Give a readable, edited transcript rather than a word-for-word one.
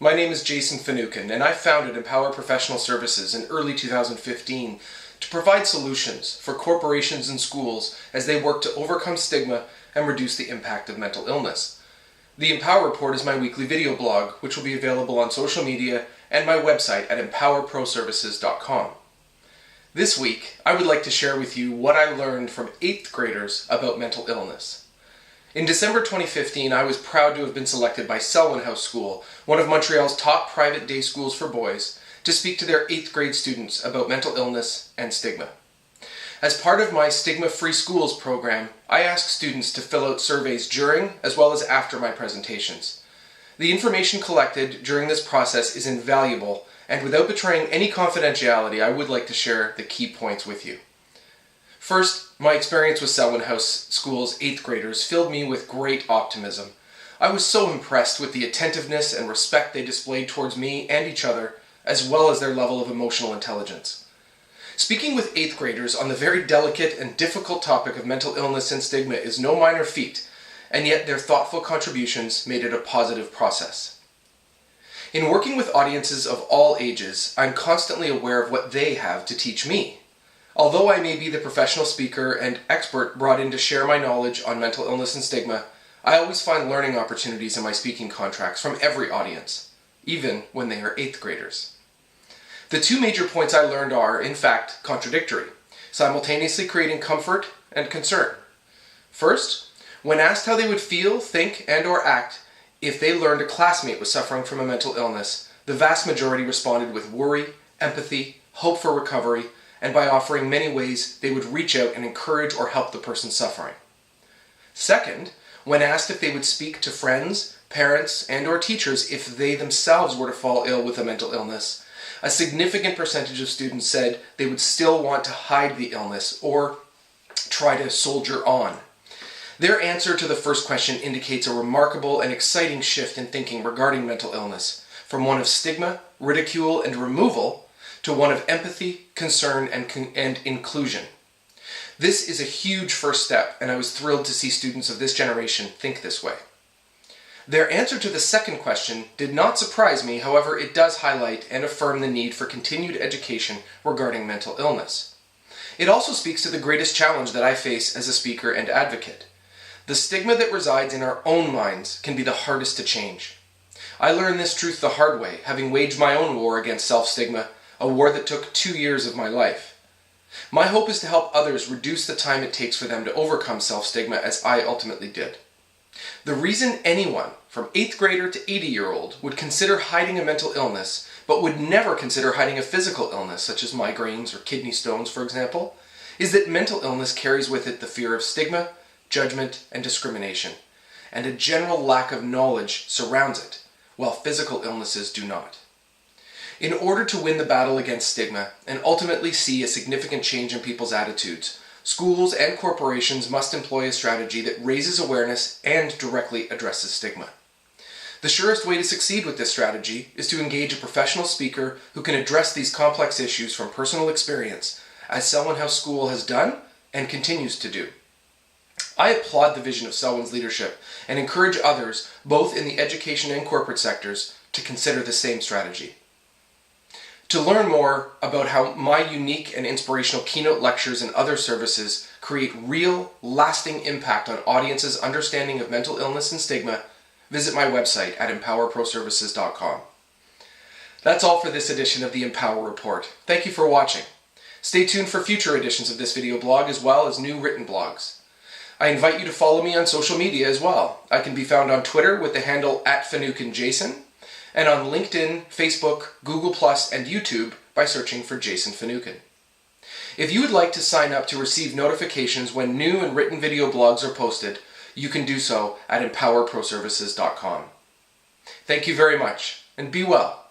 My name is Jason Finucan, and I founded Empower Professional Services in early 2015 to provide solutions for corporations and schools as they work to overcome stigma and reduce the impact of mental illness. The Empower Report is my weekly video blog, which will be available on social media and my website at empowerproservices.com. This week, I would like to share with you what I learned from 8th graders about mental illness. In December 2015, I was proud to have been selected by Selwyn House School, one of Montreal's top private day schools for boys, to speak to their 8th grade students about mental illness and stigma. As part of my Stigma-Free Schools program, I ask students to fill out surveys during as well as after my presentations. The information collected during this process is invaluable, and without betraying any confidentiality, I would like to share the key points with you. First, my experience with Selwyn House School's 8th graders filled me with great optimism. I was so impressed with the attentiveness and respect they displayed towards me and each other, as well as their level of emotional intelligence. Speaking with 8th graders on the very delicate and difficult topic of mental illness and stigma is no minor feat, and yet their thoughtful contributions made it a positive process. In working with audiences of all ages, I'm constantly aware of what they have to teach me. Although I may be the professional speaker and expert brought in to share my knowledge on mental illness and stigma, I always find learning opportunities in my speaking contracts from every audience, even when they are 8th graders. The two major points I learned are, in fact, contradictory, simultaneously creating comfort and concern. First, when asked how they would feel, think, and/or act if they learned a classmate was suffering from a mental illness, the vast majority responded with worry, empathy, hope for recovery, and by offering many ways they would reach out and encourage or help the person suffering. Second, when asked if they would speak to friends, parents, and/or teachers if they themselves were to fall ill with a mental illness, a significant percentage of students said they would still want to hide the illness or try to soldier on. Their answer to the first question indicates a remarkable and exciting shift in thinking regarding mental illness, from one of stigma, ridicule, and removal to one of empathy, concern, and inclusion. This is a huge first step, and I was thrilled to see students of this generation think this way. Their answer to the second question did not surprise me, however, it does highlight and affirm the need for continued education regarding mental illness. It also speaks to the greatest challenge that I face as a speaker and advocate. The stigma that resides in our own minds can be the hardest to change. I learned this truth the hard way, having waged my own war against self-stigma, a war that took 2 years of my life. My hope is to help others reduce the time it takes for them to overcome self-stigma as I ultimately did. The reason anyone, from 8th grader to 80-year-old, would consider hiding a mental illness, but would never consider hiding a physical illness, such as migraines or kidney stones, for example, is that mental illness carries with it the fear of stigma, judgment, and discrimination, and a general lack of knowledge surrounds it, while physical illnesses do not. In order to win the battle against stigma and ultimately see a significant change in people's attitudes, schools and corporations must employ a strategy that raises awareness and directly addresses stigma. The surest way to succeed with this strategy is to engage a professional speaker who can address these complex issues from personal experience, as Selwyn House School has done and continues to do. I applaud the vision of Selwyn's leadership and encourage others, both in the education and corporate sectors, to consider the same strategy. To learn more about how my unique and inspirational keynote lectures and other services create real, lasting impact on audiences' understanding of mental illness and stigma, visit my website at empowerproservices.com. That's all for this edition of the Empower Report. Thank you for watching. Stay tuned for future editions of this video blog as well as new written blogs. I invite you to follow me on social media as well. I can be found on Twitter with the handle @FinucanJason, and on LinkedIn, Facebook, Google+, and YouTube by searching for Jason Finucan. If you would like to sign up to receive notifications when new and written video blogs are posted, you can do so at empowerproservices.com. Thank you very much, and be well.